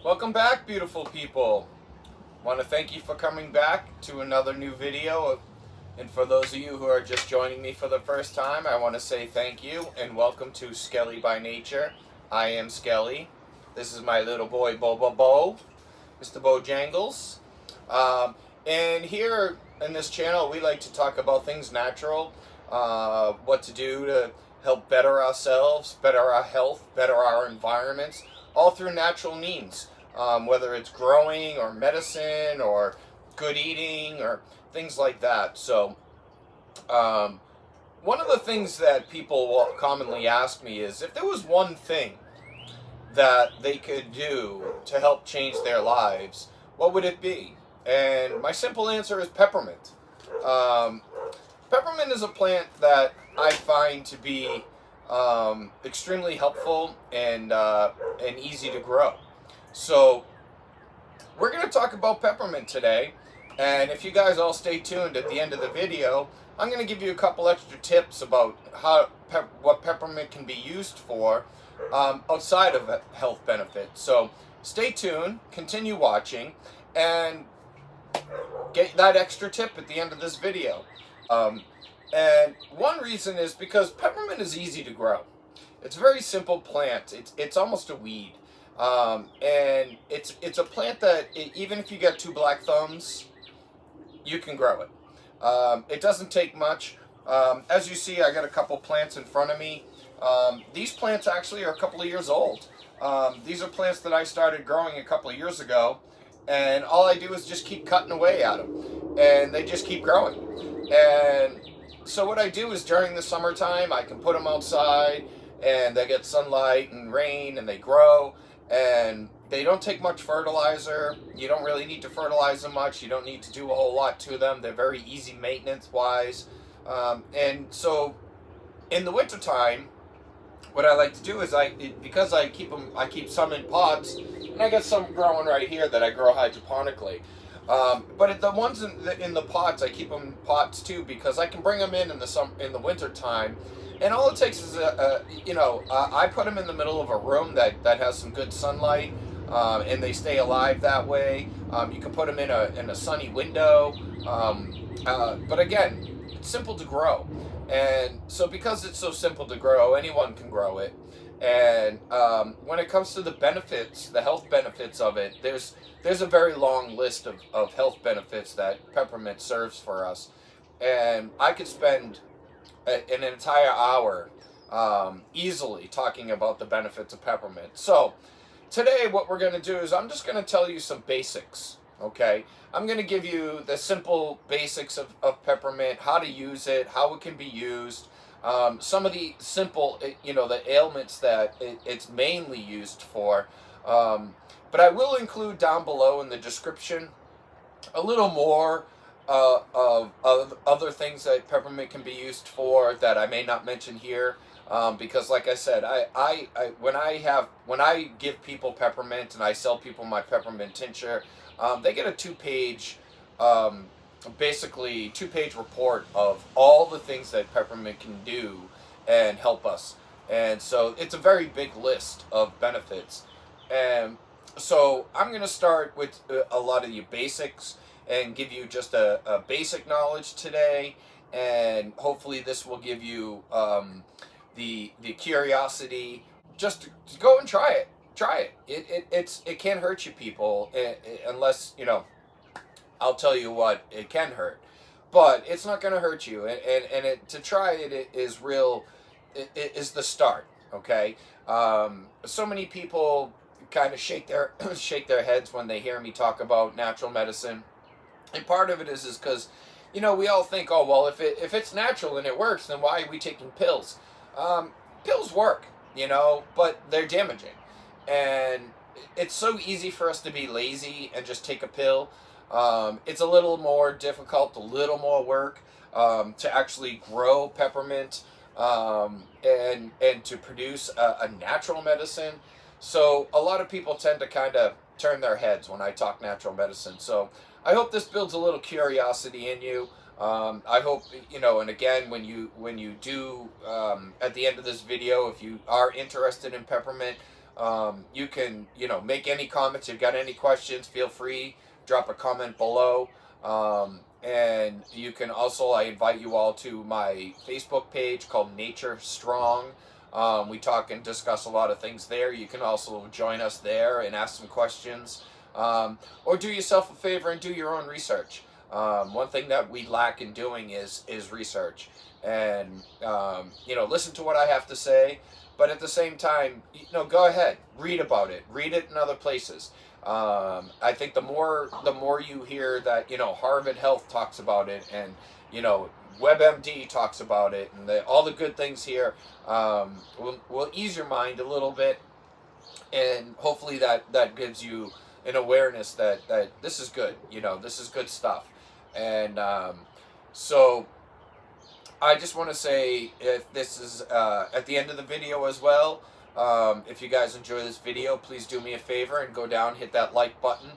Welcome back, beautiful people. Want to thank you for coming back to another new video. And for those of you who are just joining me for the first time, I want to say thank you and welcome to Skelly by Nature. I am Skelly. This is my little boy Bo, Mr. Bojangles. And here in this channel, we like to talk about things natural, what to do to help better ourselves, better our health, better our environments, all through natural means. Whether it's growing or medicine or good eating or things like that. So one of the things that people will commonly ask me is if there was one thing that they could do to help change their lives, what would it be? And my simple answer is peppermint. Peppermint is a plant that I find to be extremely helpful and easy to grow. So we're going to talk about peppermint today, and if you guys all stay tuned at the end of the video, I'm going to give you a couple extra tips about what peppermint can be used for outside of health benefits. So stay tuned, continue watching, and get that extra tip at the end of this video. And one reason is because peppermint is easy to grow. It's a very simple plant. It's almost a weed. And it's a plant that even if you get two black thumbs, you can grow it. It doesn't take much. As you see, I got a couple plants in front of me. These plants actually are a couple of years old. These are plants that I started growing a couple of years ago, and all I do is just keep cutting away at them, and they just keep growing. And so what I do is during the summertime, I can put them outside, and they get sunlight and rain, and they grow. And they don't take much fertilizer. You don't really need to fertilize them much. You don't need to do a whole lot to them. They're very easy maintenance wise. And so in the wintertime, what I like to do is because I keep some in pots, and I got some growing right here that I grow hydroponically. But the ones in the pots, I keep them in pots too, because I can bring them in the winter time. And all it takes is I put them in the middle of a room that has some good sunlight, and they stay alive that way. You can put them in a sunny window, but again, it's simple to grow. And so because it's so simple to grow, anyone can grow it. And when it comes to the benefits, the health benefits of it, there's a very long list of health benefits that peppermint serves for us. And I could spend an entire hour easily talking about the benefits of peppermint. So today what we're going to do is I'm just going to tell you some basics, okay? I'm going to give you the simple basics of peppermint, how to use it, how it can be used, some of the simple, the ailments that it's mainly used for. But I will include down below in the description a little more of other things that peppermint can be used for that I may not mention here, because like I said, when I give people peppermint and I sell people my peppermint tincture, they get a two-page report of all the things that peppermint can do and help us. And so it's a very big list of benefits. And so I'm going to start with a lot of the basics and give you just a basic knowledge today, and hopefully this will give you the curiosity just to go and try it. It can't hurt you, people, unless I'll tell you what, it can hurt, but it's not going to hurt you, and to try it is real. It is the start, okay? So many people kind of shake their heads when they hear me talk about natural medicine. And part of it is because, we all think, oh, well, if it's natural and it works, then why are we taking pills? Pills work, but they're damaging. And it's so easy for us to be lazy and just take a pill. It's a little more difficult, a little more work to actually grow peppermint and to produce a natural medicine. So a lot of people tend to kind of turn their heads when I talk natural medicine. So I hope this builds a little curiosity in you. I hope, and again, when you do, at the end of this video, if you are interested in peppermint, You can, make any comments. If you've got any questions, feel free, drop a comment below. And you can also, I invite you all to my Facebook page called Nature Strong. We talk and discuss a lot of things there. You can also join us there and ask some questions. Or do yourself a favor and do your own research. One thing that we lack in doing is research. And, listen to what I have to say. But at the same time, go ahead, read about it. Read it in other places. I think the more you hear that, Harvard Health talks about it, and, WebMD talks about it, and all the good things here will ease your mind a little bit. And hopefully that gives you an awareness that this is good, this is good stuff. And so I just want to say, if this is at the end of the video as well, if you guys enjoy this video, please do me a favor and go down, hit that like button.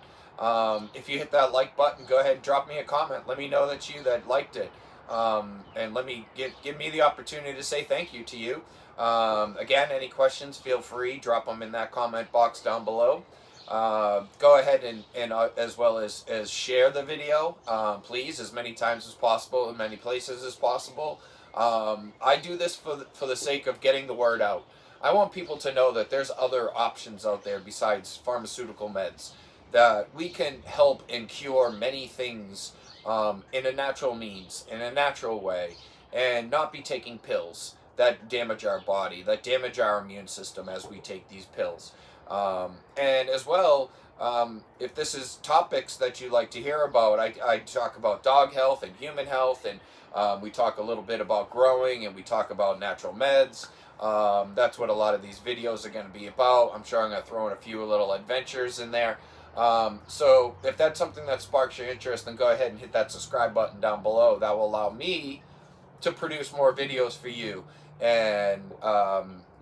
If you hit that like button, go ahead and drop me a comment. Let me know that you liked it. And let me give me the opportunity to say thank you to you. Again, any questions, feel free, drop them in that comment box down below. Go ahead and as well as share the video, please, as many times as possible, in many places as possible. I do this for the sake of getting the word out. I want people to know that there's other options out there besides pharmaceutical meds, that we can help and cure many things in a natural means, in a natural way, and not be taking pills that damage our body, that damage our immune system as we take these pills. And as well, if this is topics that you like to hear about, I talk about dog health and human health, and we talk a little bit about growing, and we talk about natural meds. That's what a lot of these videos are going to be about. I'm sure I'm going to throw in a few little adventures in there. So if that's something that sparks your interest, then go ahead and hit that subscribe button down below. That will allow me to produce more videos for you, and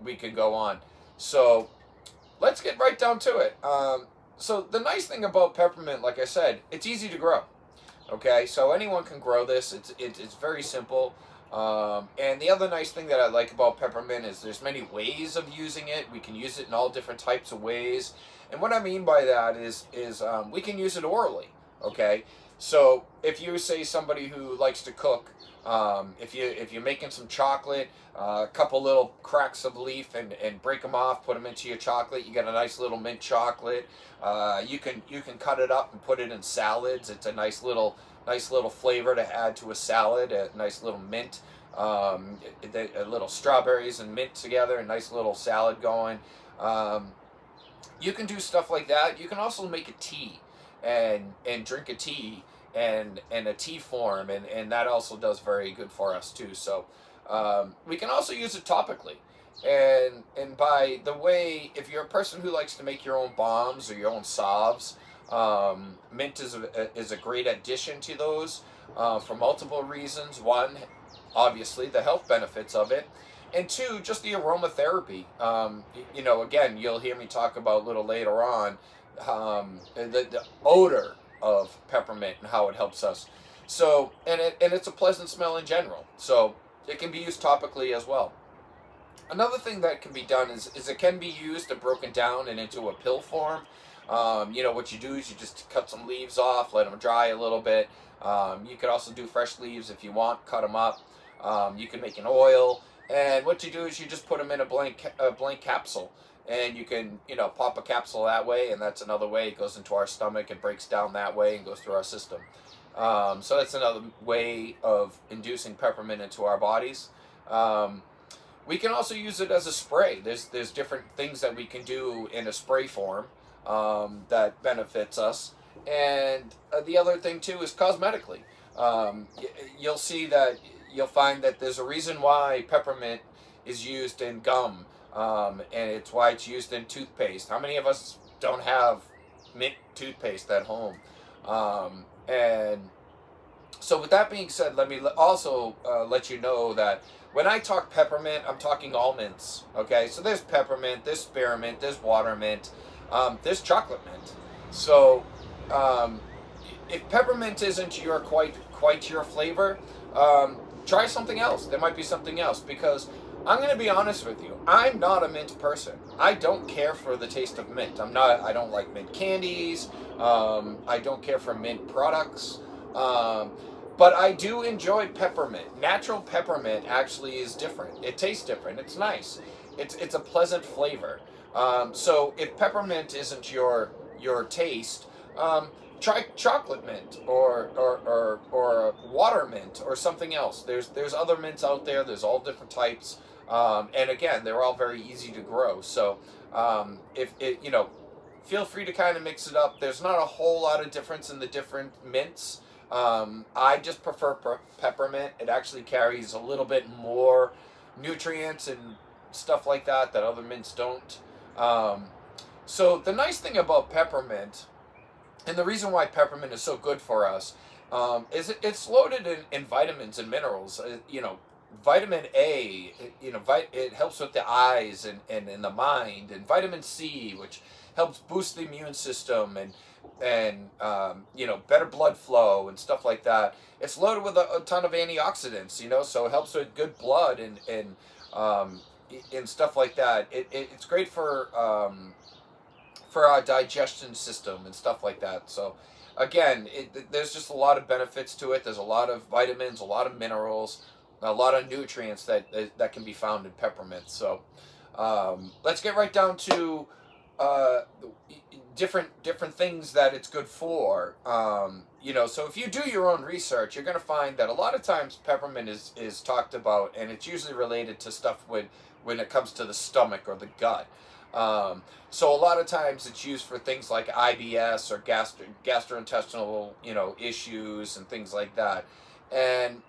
we can go on. So let's get right down to it. So the nice thing about peppermint, like I said, it's easy to grow. Okay, so anyone can grow this. It's very simple. And the other nice thing that I like about peppermint is there's many ways of using it. We can use it in all different types of ways. And what I mean by that is we can use it orally. Okay, so if you say somebody who likes to cook, if you're making some chocolate, a couple little cracks of leaf and break them off, put them into your chocolate, you get a nice little mint chocolate. You can cut it up and put it in salads. It's a nice little flavor to add to a salad. A nice little mint, a little strawberries and mint together, a nice little salad going. You can do stuff like that. You can also make a tea and drink a tea and a tea form, and that also does very good for us too. So we can also use it topically. And by the way, if you're a person who likes to make your own balms or your own salves, mint is a great addition to those for multiple reasons. One, obviously the health benefits of it, and two, just the aromatherapy. Again, you'll hear me talk about a little later on the odor of peppermint and how it helps us. So, and it's a pleasant smell in general. So it can be used topically as well. Another thing that can be done is it can be used and broken down and into a pill form. What you do is you just cut some leaves off, let them dry a little bit. You could also do fresh leaves if you want, cut them up. You can make an oil, and what you do is you just put them in a blank capsule, and you can pop a capsule that way, and that's another way. It goes into our stomach and breaks down that way and goes through our system. So that's another way of inducing peppermint into our bodies. We can also use it as a spray. There's different things that we can do in a spray form that benefits us. And the other thing too is cosmetically. You'll find that there's a reason why peppermint is used in gum, and it's why it's used in toothpaste. How many of us don't have mint toothpaste at home? And so with that being said, let me also let you know that when I talk peppermint, I'm talking all mints. Okay, so there's peppermint, there's spearmint, there's watermint, there's chocolate mint. So if peppermint isn't quite your flavor, try something else. There might be something else, because I'm going to be honest with you. I'm not a mint person. I don't care for the taste of mint. I don't like mint candies. I don't care for mint products. Um, but I do enjoy peppermint. Natural peppermint actually is different. It tastes different. It's nice. It's a pleasant flavor. So if peppermint isn't your taste, try chocolate mint or water mint or something else. There's other mints out there. There's all different types. And again, they're all very easy to grow. So if it, feel free to kind of mix it up. There's not a whole lot of difference in the different mints. I just prefer peppermint. It actually carries a little bit more nutrients and stuff like that other mints don't. So the nice thing about peppermint, and the reason why peppermint is so good for us, is it's loaded in vitamins and minerals. Vitamin A, it helps with the eyes and the mind, and vitamin C, which helps boost the immune system and better blood flow and stuff like that. It's loaded with a ton of antioxidants, so it helps with good blood and stuff like that. It's great for our digestion system and stuff like that. So again, there's just a lot of benefits to it. There's a lot of vitamins, a lot of minerals, a lot of nutrients that can be found in peppermint. So let's get right down to different things that it's good for. So if you do your own research, you're going to find that a lot of times peppermint is talked about, and it's usually related to stuff when it comes to the stomach or the gut. So a lot of times it's used for things like IBS or gastrointestinal, issues and things like that. And,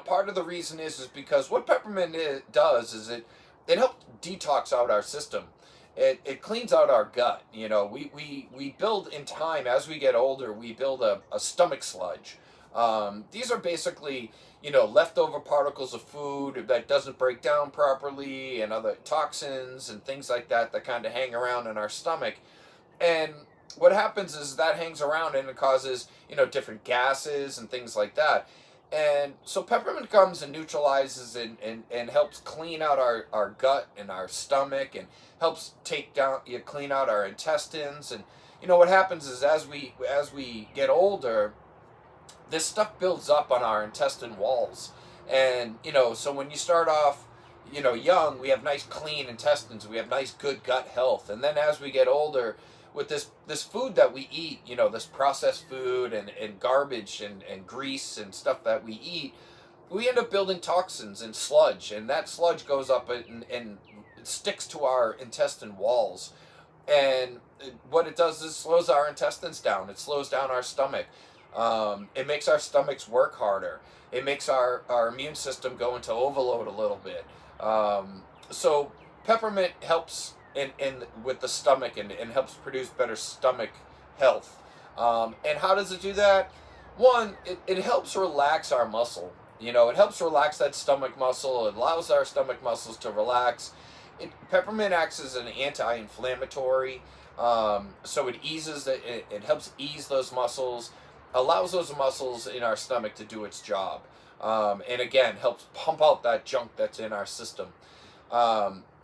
part of the reason is because what peppermint does is it helps detox out our system. It cleans out our gut. We build in time, as we get older, we build a stomach sludge. These are basically, leftover particles of food that doesn't break down properly, and other toxins and things like that kind of hang around in our stomach. And what happens is that hangs around and it causes, different gases and things like that. And so peppermint comes and neutralizes and helps clean out our gut and our stomach, and helps clean out our intestines. And what happens is as we get older, this stuff builds up on our intestine walls. And so when you start off young, we have nice clean intestines, we have nice good gut health. And then as we get older, with this food that we eat, this processed food and garbage and grease and stuff that we eat, we end up building toxins and sludge, and that sludge goes up and it sticks to our intestine walls. And what it does is slows our intestines down. It slows down our stomach. It makes our stomachs work harder. It makes our immune system go into overload a little bit. So peppermint helps in with the stomach and helps produce better stomach health. And how does it do that? One, it helps relax our muscle. It helps relax that stomach muscle. It allows our stomach muscles to relax. Peppermint acts as an anti-inflammatory, so it helps ease those muscles, allows those muscles in our stomach to do its job, and again helps pump out that junk that's in our system.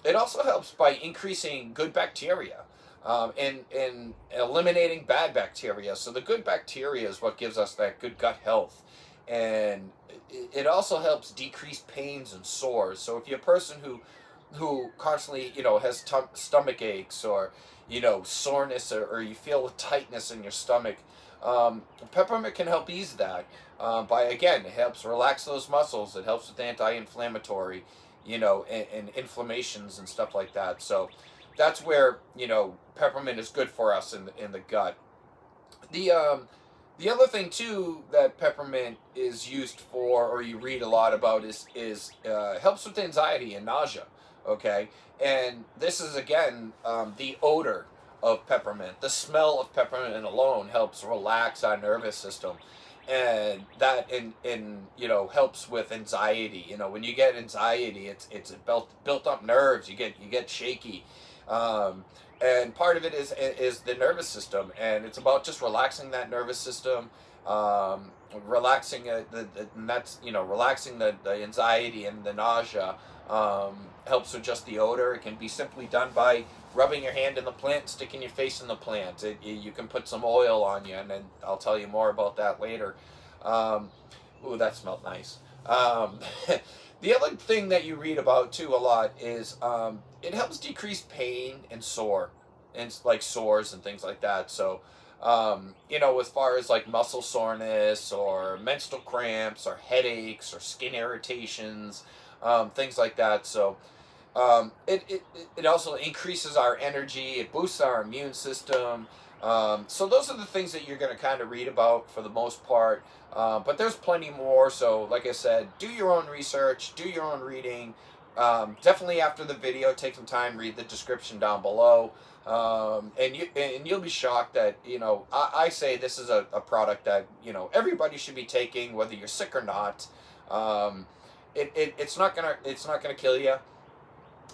It also helps by increasing good bacteria, and eliminating bad bacteria. So the good bacteria is what gives us that good gut health, and it also helps decrease pains and sores. So if you're a person who constantly has stomach aches, or soreness, or you feel tightness in your stomach, peppermint can help ease that, it helps relax those muscles. It helps with anti-inflammatory, and inflammations and stuff like that. So that's where peppermint is good for us in the gut. The other thing too that peppermint is used for, or you read a lot about, is helps with anxiety and nausea. Okay, and this is again the odor of peppermint. The smell of peppermint alone helps relax our nervous system, and that helps with anxiety. When you get anxiety, it's built up nerves. You get shaky, and part of it is the nervous system, and it's about just relaxing that nervous system, relaxing and that's, you know, relaxing the anxiety and the nausea. Helps with just the odor. It can be simply done by rubbing your hand in the plant, sticking your face in the plant. You can put some oil on you, and then I'll tell you more about that later. Ooh, that smelled nice. The other thing that you read about too a lot is it helps decrease pain and like sores and things like that. So, you know, as far as like muscle soreness or menstrual cramps or headaches or skin irritations, things like that. So, it also increases our energy. It boosts our immune system. So those are the things that you're going to kind of read about for the most part. But there's plenty more. So like I said, do your own research, do your own reading. Definitely after the video, take some time, read the description down below. And you'll be shocked that, you know, I say this is a product that, you know, everybody should be taking, whether you're sick or not. It's not gonna kill you.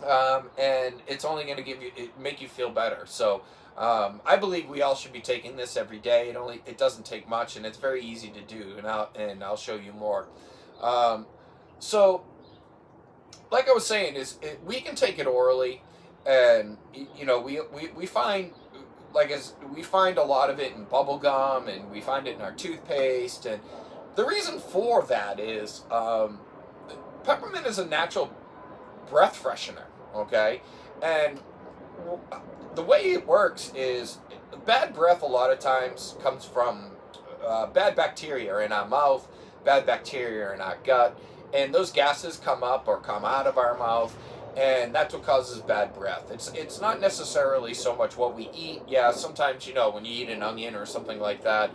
And it's only going to make you feel better. So I believe we all should be taking this every day. It doesn't take much, and it's very easy to do, and I'll show you more. So like I was saying, we can take it orally, and you know, we find, we find a lot of it in bubble gum, and we find it in our toothpaste. And the reason for that is peppermint is a natural breath freshener, okay? And the way it works is bad breath a lot of times comes from bad bacteria in our mouth, bad bacteria in our gut, and those gases come up or come out of our mouth, and that's what causes bad breath. It's not necessarily so much what we eat. Yeah, sometimes, you know, when you eat an onion or something like that,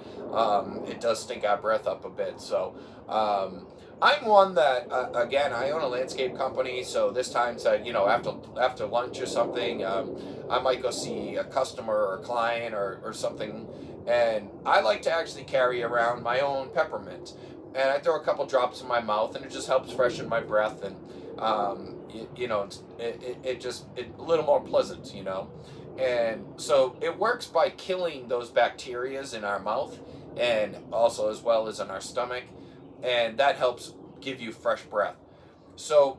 it does stink our breath up a bit. So I'm one that, again, I own a landscape company, so this times that, you know, after lunch or something, I might go see a customer or a client or something, and I like to actually carry around my own peppermint, and I throw a couple drops in my mouth, and it just helps freshen my breath, and you know, it's a little more pleasant, you know. And so it works by killing those bacterias in our mouth, and also as well as in our stomach, and that helps give you fresh breath. So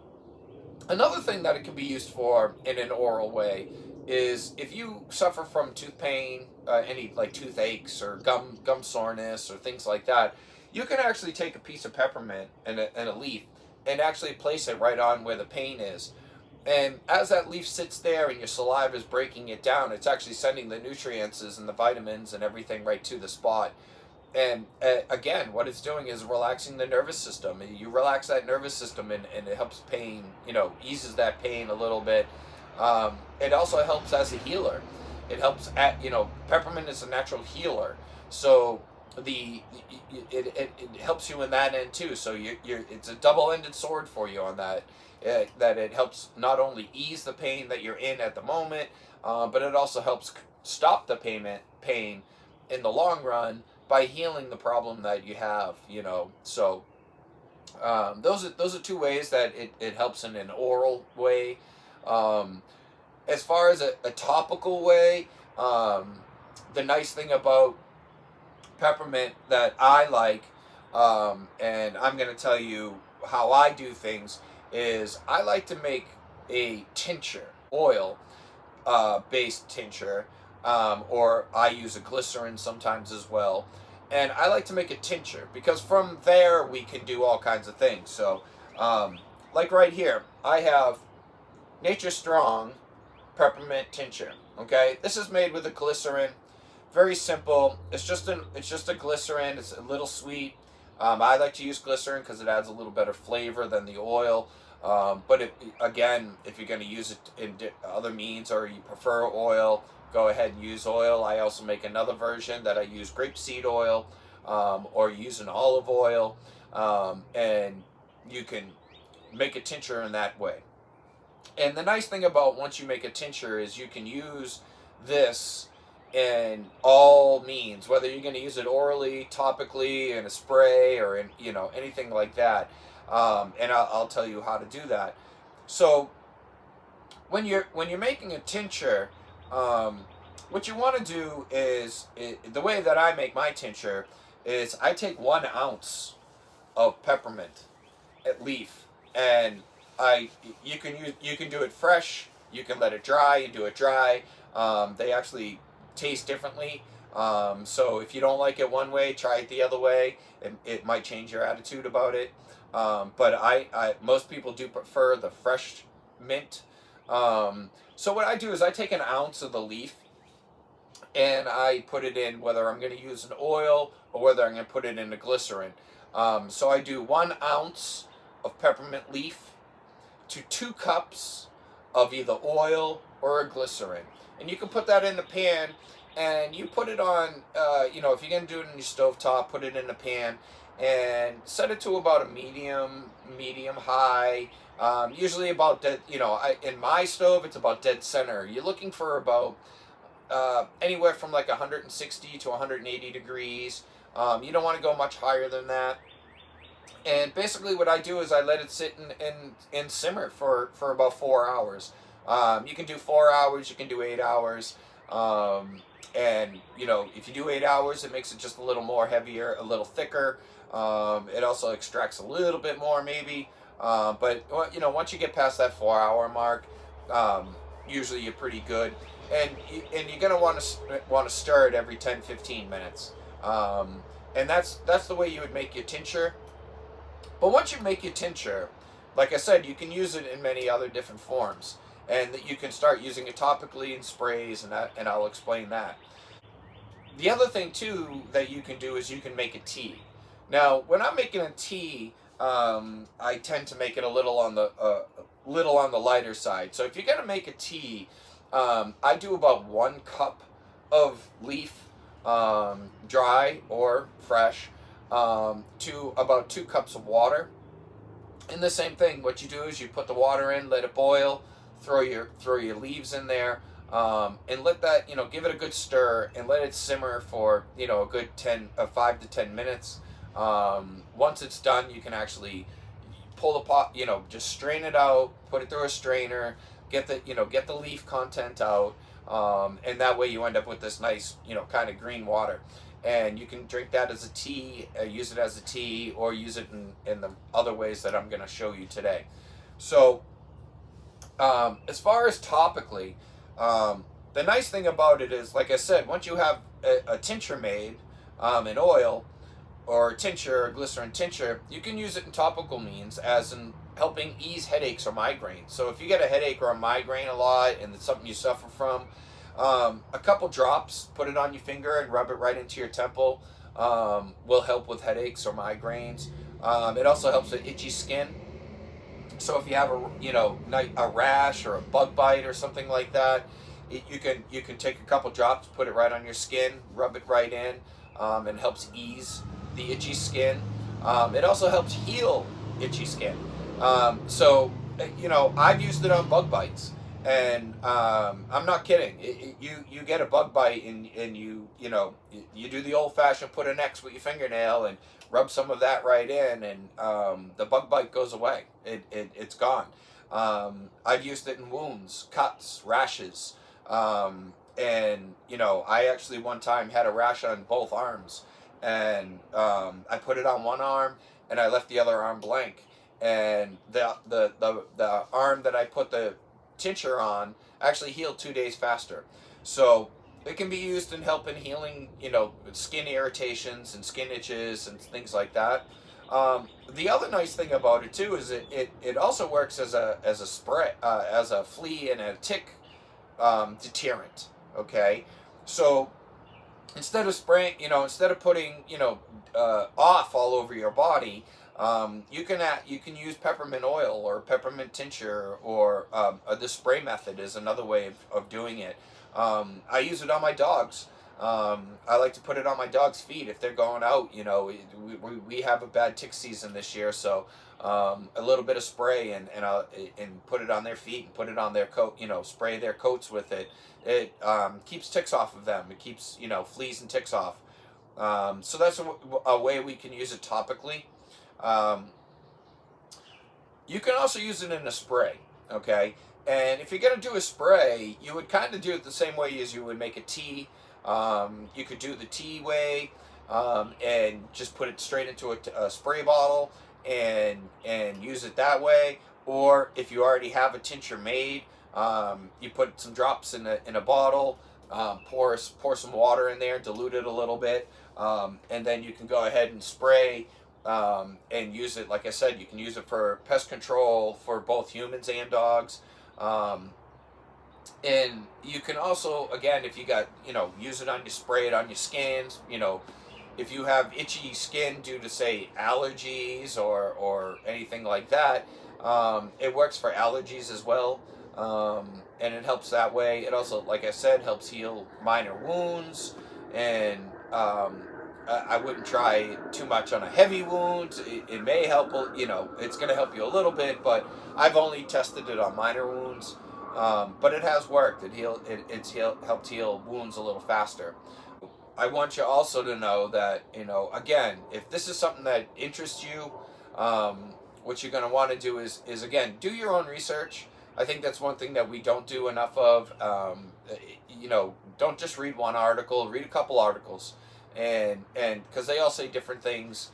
another thing that it can be used for in an oral way is if you suffer from tooth pain, any like toothaches or gum soreness or things like that, you can actually take a piece of peppermint and a leaf and actually place it right on where the pain is. And as that leaf sits there and your saliva is breaking it down, it's actually sending the nutrients and the vitamins and everything right to the spot. And again, what it's doing is relaxing the nervous system. You relax that nervous system, and it helps pain, you know, eases that pain a little bit. It also helps as a healer. It helps you know, peppermint is a natural healer. So it helps you in that end too. So it's a double-ended sword for you on that. That it helps not only ease the pain that you're in at the moment, but it also helps stop the pain in the long run by healing the problem that you have, you know. So those are two ways that it helps in an oral way. As far as a topical way, the nice thing about peppermint that I like, and I'm going to tell you how I do things, is I like to make a tincture, oil based tincture, or I use a glycerin sometimes as well. And I like to make a tincture because from there we can do all kinds of things. So like right here, I have Nature Strong Peppermint Tincture. Okay, this is made with a glycerin. Very simple. It's just a glycerin. It's a little sweet. I like to use glycerin because it adds a little better flavor than the oil. But again, if you're going to use it in other means, or you prefer oil, go ahead and use oil. I also make another version that I use grapeseed oil, or use an olive oil, and you can make a tincture in that way. And the nice thing about once you make a tincture is you can use this in all means, whether you're going to use it orally, topically, in a spray, or in, you know, anything like that. And I'll tell you how to do that. So when you're making a tincture, what you want to do is, the way that I make my tincture is I take 1 ounce of peppermint at leaf, and I you can do it fresh, you can let it dry and do it dry. They actually taste differently. So if you don't like it one way, try it the other way. It might change your attitude about it. But most people do prefer the fresh mint. So what I do is I take 1 ounce of the leaf and I put it in, whether I'm going to use an oil or whether I'm going to put it in a glycerin. So I do 1 ounce of peppermint leaf to 2 cups of either oil or a glycerin. And you can put that in the pan and you put it on, if you're going to do it in your stovetop, put it in the pan and set it to about a medium high. Usually about dead, in my stove, it's about dead center. You're looking for about anywhere from like 160 to 180 degrees. You don't want to go much higher than that. And basically what I do is I let it sit and simmer for about 4 hours. You can do 4 hours, you can do 8 hours. And, if you do 8 hours, it makes it just a little more heavier, a little thicker. It also extracts a little bit more maybe. But, once you get past that 4 hour mark, usually you're pretty good. And you're going to want to stir it every 10-15 minutes. And that's the way you would make your tincture. But once you make your tincture, like I said, you can use it in many other different forms. And that you can start using it topically in sprays, and I'll explain that. The other thing, too, that you can do is you can make a tea. Now, when I'm making a tea, I tend to make it a little on the lighter side. So if you're going to make a tea, I do about 1 cup of leaf, dry or fresh, to about 2 cups of water. And the same thing, what you do is you put the water in, let it boil, throw your leaves in there, and let that, give it a good stir and let it simmer for, a good 5 to 10 minutes. Once it's done, you can actually pull the pot, just strain it out, put it through a strainer, get the leaf content out, and that way you end up with this nice, kind of green water. And you can drink that as a tea, use it as a tea, or use it in the other ways that I'm going to show you today. So, as far as topically, the nice thing about it is, like I said, once you have a tincture made, in oil, or tincture, or glycerin tincture, you can use it in topical means as in helping ease headaches or migraines. So if you get a headache or a migraine a lot and it's something you suffer from, a couple drops, put it on your finger and rub it right into your temple, will help with headaches or migraines. It also helps with itchy skin. So if you have a rash or a bug bite or something like that, you can take a couple drops, put it right on your skin, rub it right in, and helps ease the itchy skin. It also helps heal itchy skin. So I've used it on bug bites, and I'm not kidding. You get a bug bite and you do the old-fashioned put an X with your fingernail and rub some of that right in, and the bug bite goes away. It's gone. I've used it in wounds, cuts, rashes, and I actually one time had a rash on both arms, and I put it on one arm and I left the other arm blank, and the arm that I put the tincture on actually healed 2 days faster. So it can be used in helping healing, skin irritations and skin itches and things like that. The other nice thing about it too is it also works as a spray, as a flea and a tick deterrent. Okay, so instead of putting off all over your body, you can use peppermint oil or peppermint tincture, or the spray method is another way of doing it. I use it on my dogs. I like to put it on my dog's feet if they're going out. We have a bad tick season this year, so a little bit of spray and put it on their feet and put it on their coat. Spray their coats with it. It keeps ticks off of them. It keeps fleas and ticks off. So that's a way we can use it topically. You can also use it in a spray. Okay. And if you're going to do a spray, you would kind of do it the same way as you would make a tea. You could do the tea way, and just put it straight into a spray bottle and use it that way. Or if you already have a tincture made, you put some drops in a bottle, pour some water in there, dilute it a little bit, and then you can go ahead and spray, and use it. Like I said, you can use it for pest control for both humans and dogs. And you can also, again, if you got, use it on your, spray it on your skins, if you have itchy skin due to, say, allergies or anything like that, it works for allergies as well. And it helps that way. It also, like I said, helps heal minor wounds. And I wouldn't try too much on a heavy wound. It may help, it's going to help you a little bit, but I've only tested it on minor wounds. But it has worked. It's helped heal wounds a little faster. I want you also to know that, again, if this is something that interests you, what you're going to want to do is again, do your own research. I think that's one thing that we don't do enough of. Don't just read one article, read a couple articles. And because they all say different things.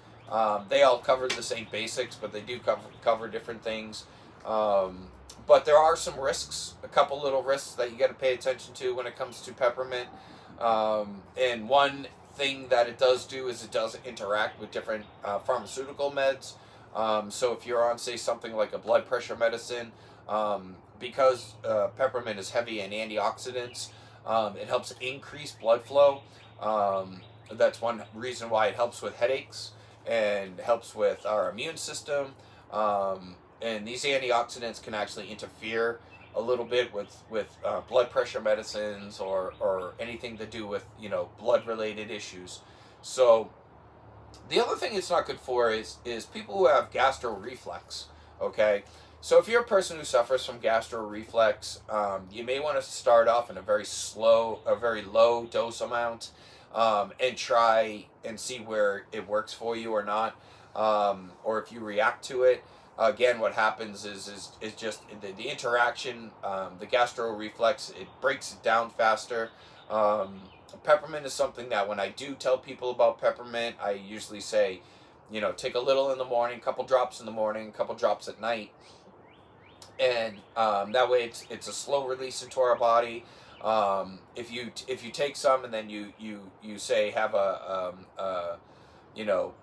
They all cover the same basics, but they do cover different things. But there are some risks, a couple little risks that you got to pay attention to when it comes to peppermint. And one thing that it does do is it does interact with different pharmaceutical meds. So if you're on, say, something like a blood pressure medicine, because peppermint is heavy in antioxidants, it helps increase blood flow. That's one reason why it helps with headaches and helps with our immune system. And these antioxidants can actually interfere a little bit with blood pressure medicines or anything to do with, blood-related issues. So the other thing it's not good for is people who have gastro reflex, okay? So if you're a person who suffers from gastro reflex, you may want to start off in a very low dose amount, and try and see where it works for you or not, or if you react to it. Again, what happens is just the interaction, the gastro reflex, it breaks it down faster. Peppermint is something that when I do tell people about peppermint, I usually say, take a little in the morning, couple drops in the morning, couple drops at night. And that way it's a slow release into our body. If you take some and then you say have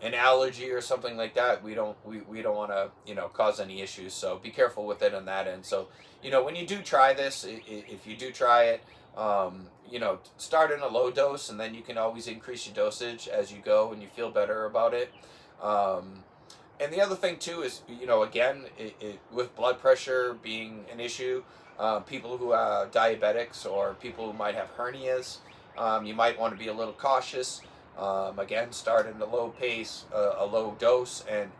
an allergy or something like that, we don't want to, cause any issues. So be careful with it on that end. So, when you do try this, if you do try it, start in a low dose, and then you can always increase your dosage as you go and you feel better about it. And the other thing too is, again, with blood pressure being an issue, people who are diabetics or people who might have hernias, you might want to be a little cautious. Again, start at a low pace, a low dose, and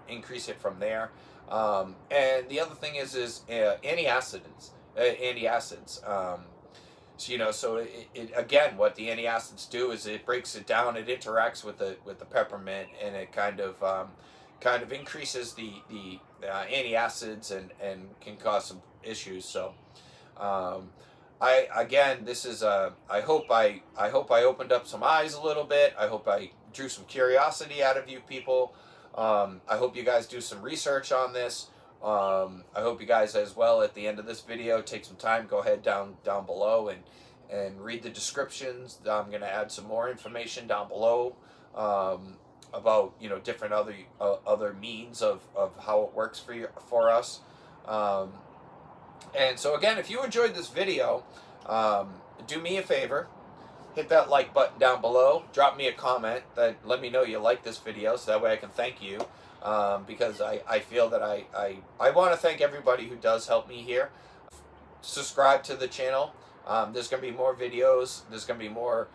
increase it from there. And the other thing is antacids. So it again, what the antacids do is it breaks it down. It interacts with the peppermint, and it kind of increases the antacids and can cause some issues. So. I hope I opened up some eyes a little bit. I hope I drew some curiosity out of you people. I hope you guys do some research on this. I hope you guys as well at the end of this video take some time, go ahead down below and read the descriptions. I'm going to add some more information down below about different other means of how it works for us. And so again, if you enjoyed this video, do me a favor, hit that like button down below, drop me a comment that let me know you like this video, so that way I can thank you, because I feel that I want to thank everybody who does help me here. Subscribe to the channel. There's going to be more videos. There's going to be more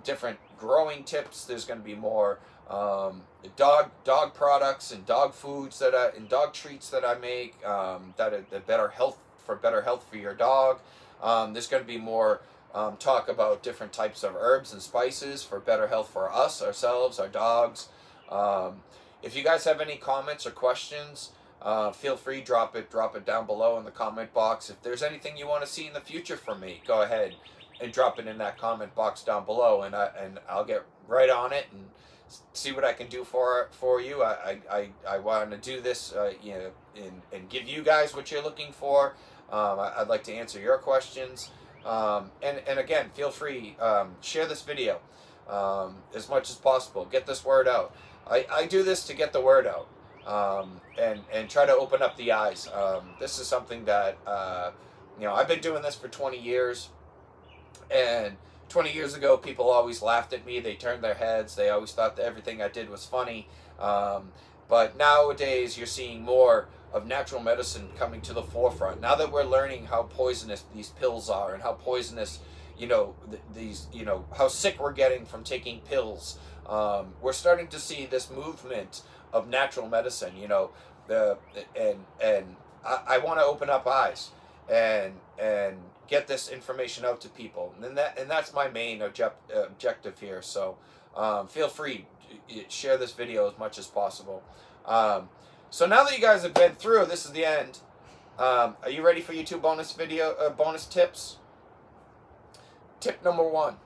different growing tips. There's going to be more dog products and dog foods and dog treats that I make, that are better health for your dog. There's going to be more talk about different types of herbs and spices for better health for us, ourselves, our dogs. If you guys have any comments or questions, feel free, drop it down below in the comment box. If there's anything you want to see in the future from me, go ahead and drop it in that comment box down below, and I'll get right on it and see what I can do for you. I want to do this, you know, and give you guys what you're looking for. I'd like to answer your questions. And again, feel free, share this video as much as possible. Get this word out. I do this to get the word out, and try to open up the eyes. This is something that, you know, I've been doing this for 20 years, and 20 years ago, people always laughed at me. They turned their heads. They always thought that everything I did was funny. But nowadays, you're seeing more of natural medicine coming to the forefront. Now that we're learning how poisonous these pills are, and how poisonous, you know, you know, how sick we're getting from taking pills, we're starting to see this movement of natural medicine. You know, and I want to open up eyes and get this information out to people, and that's my main objective here. So feel free, share this video as much as possible. So now that you guys have been through, this is the end. Are you ready for your 2 bonus tips? Tip number 1.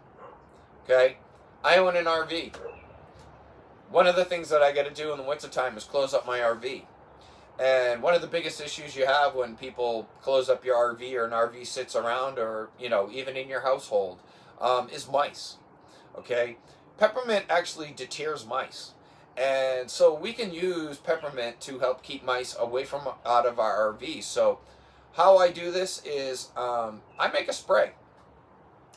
Okay, I own an RV. One of the things that I got to do in the wintertime is close up my RV. And one of the biggest issues you have when people close up your RV, or an RV sits around, or, you know, even in your household, is mice. Okay, peppermint actually deters mice, and so we can use peppermint to help keep mice away from out of our RV. So how I do this is, I make a spray.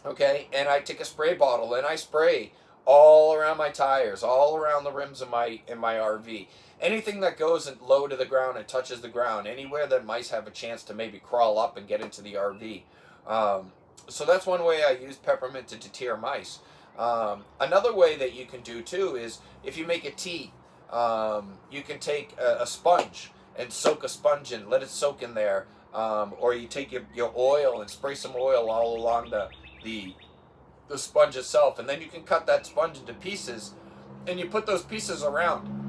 Okay, and I take a spray bottle and I spray all around my tires, all around the rims of my RV. Anything that goes low to the ground and touches the ground, anywhere that mice have a chance to maybe crawl up and get into the RV. So that's one way I use peppermint to deter mice. Another way that you can do too is, if you make a tea, you can take a sponge and soak a sponge in, let it soak in there, or you take your oil and spray some oil all along the sponge itself, and then you can cut that sponge into pieces, and you put those pieces around.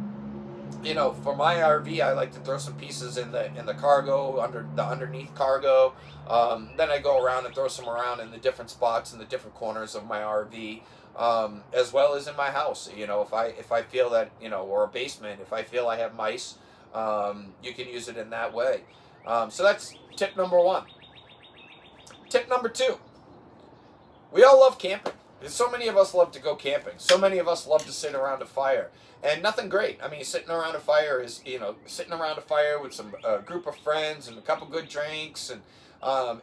You know, for my RV, I like to throw some pieces in the cargo, underneath cargo. Then I go around and throw some around in the different spots in the different corners of my RV, as well as in my house. You know, if I feel that, you know, or a basement, if I feel I have mice, you can use it in that way. So that's tip number 1. Tip number 2. We all love camping. So many of us love to go camping. So many of us love to sit around a fire. And nothing great. I mean, sitting around a fire is, you know, sitting around a fire with some group of friends and a couple good drinks, and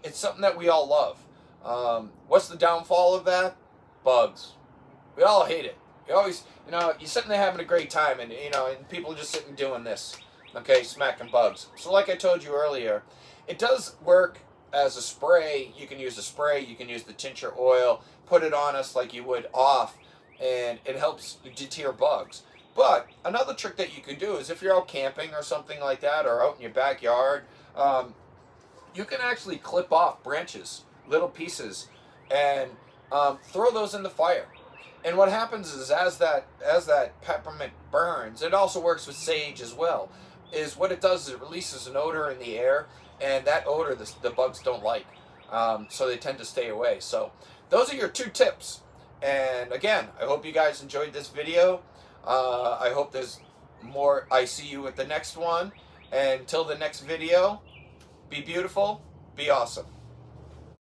it's something that we all love. What's the downfall of that? Bugs. We all hate it. You always, you know, you're sitting there having a great time, and, you know, and people are just sitting doing this, okay, smacking bugs. So like I told you earlier, it does work as a spray. You can use a spray, you can use the tincture oil, put it on us like you would off, and it helps deter bugs. But another trick that you can do is, if you're out camping or something like that, or out in your backyard, you can actually clip off branches, little pieces, and throw those in the fire. And what happens is, as that peppermint burns, it also works with sage as well, is what it does is it releases an odor in the air, and that odor the bugs don't like, so they tend to stay away. So those are your 2 tips. And again, I hope you guys enjoyed this video. I hope there's more. I see you at the next one. And until the next video, be beautiful, be awesome.